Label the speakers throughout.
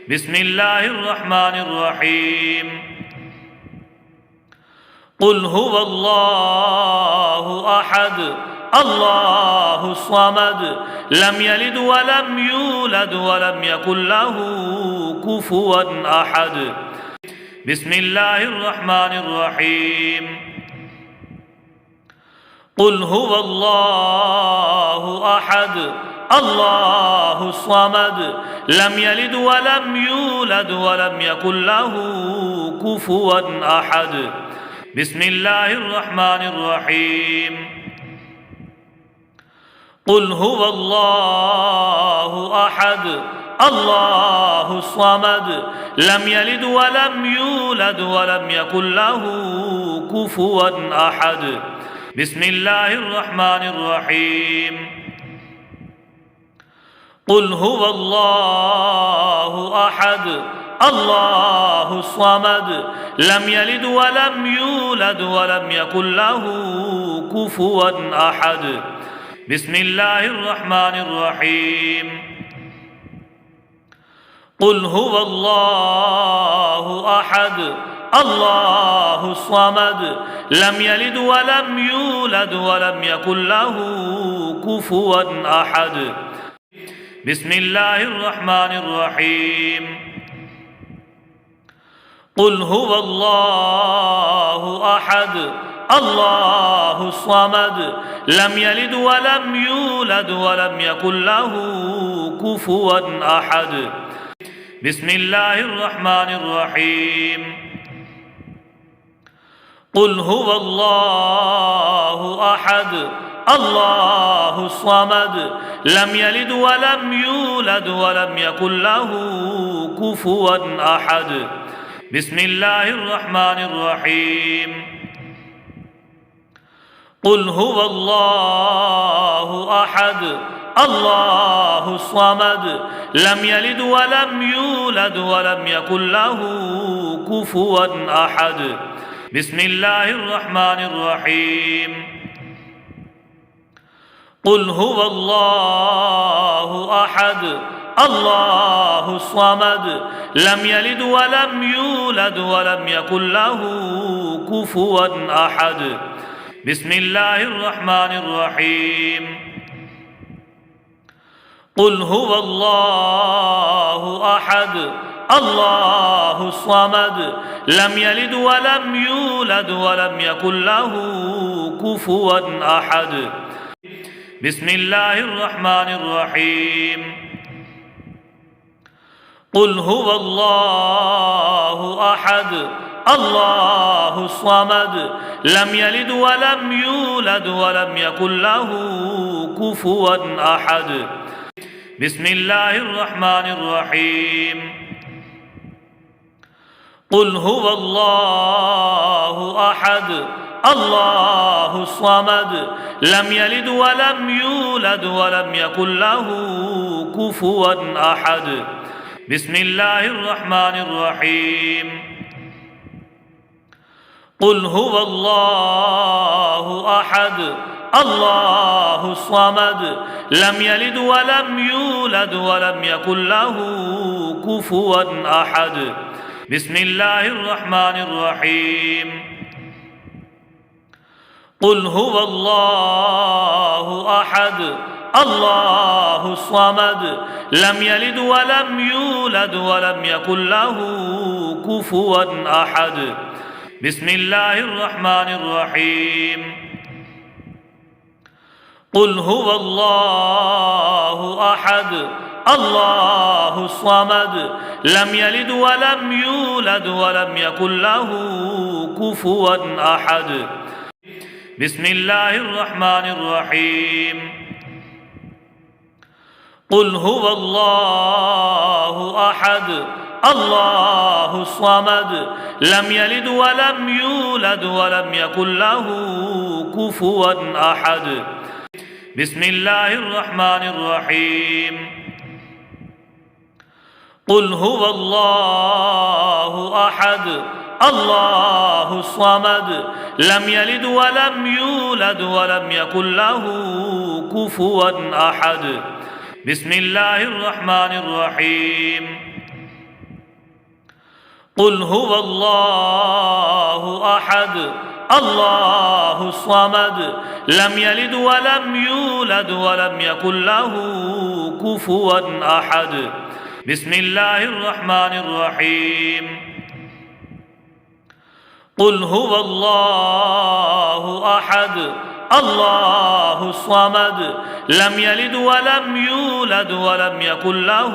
Speaker 1: بسم الله الرحمن الرحيم قل هو الله أحد الله الصمد لم يلد ولم يولد ولم يكن له كفوا أحد بسم الله الرحمن الرحيم قل هو الله أحد الله الصمد لم يلد ولم يولد ولم يكن له كفوا أحد بسم الله الرحمن الرحيم قل هو الله أحد الله الصمد لم يلد ولم يولد ولم يكن له كفوا أحد بسم الله الرحمن الرحيم قل هو الله أحد الله الصمد لم يلد ولم يولد ولم يكن له كفوا أحد بسم الله الرحمن الرحيم قل هو الله أحد الله الصمد لم يلد ولم يولد ولم يكن له كفوا أحد بسم الله الرحمن الرحيم قل هو الله أحد الله الصمد لم يلد ولم يولد ولم يكن له كفوا أحد بسم الله الرحمن الرحيم قل هو الله أحد الله الصمد لم يلد ولم يولد ولم يكن له كفوا أحد بسم الله الرحمن الرحيم قل هو الله أحد الله الصمد لم يلد ولم يولد ولم يكن له كفوا أحد بسم الله الرحمن الرحيم قل هو الله أحد الله الصمد لم يلد ولم يولد ولم يكن له كفوا أحد بسم الله الرحمن الرحيم قل هو الله أحد الله الصمد لم يلد ولم يولد ولم يكن له كفوا أحد بسم الله الرحمن الرحيم قل هو الله أحد الله الصمد لم يلد ولم يولد ولم يكن له كفوا أحد بسم الله الرحمن الرحيم قل هو الله أحد الله الصمد لم يلد ولم يولد ولم يكن له كفوا أحد بسم الله الرحمن الرحيم قل هو الله أحد الله الصمد لم يلد ولم يولد ولم يكن له كفوا أحد بسم الله الرحمن الرحيم قل هو الله أحد الله الصمد لم يلد ولم يولد ولم يكن له كفوا أحد بسم الله الرحمن الرحيم قل هو الله أحد الله الصمد لم يلد ولم يولد ولم يكن له كفوا أحد بسم الله الرحمن الرحيم قل هو الله أحد الله الصمد لم يلد ولم يولد ولم يكن له كفوا أحد بسم الله الرحمن الرحيم قل هو الله أحد الله الصمد لم يلد ولم يولد ولم يكن له كفوا أحد بسم الله الرحمن الرحيم قل هو الله أحد الله الصمد لم يلد ولم يولد ولم يكن له كفوا أحد بسم الله الرحمن الرحيم قل هو الله أحد الله الصمد لم يلد ولم يولد ولم يكن له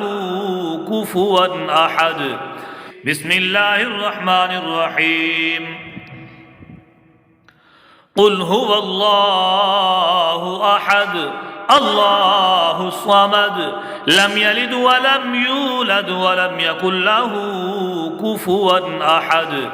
Speaker 1: كفوا أحد بسم الله الرحمن الرحيم قل هو الله أحد الله الصمد لم يلد ولم يولد ولم يكن له كفوا أحد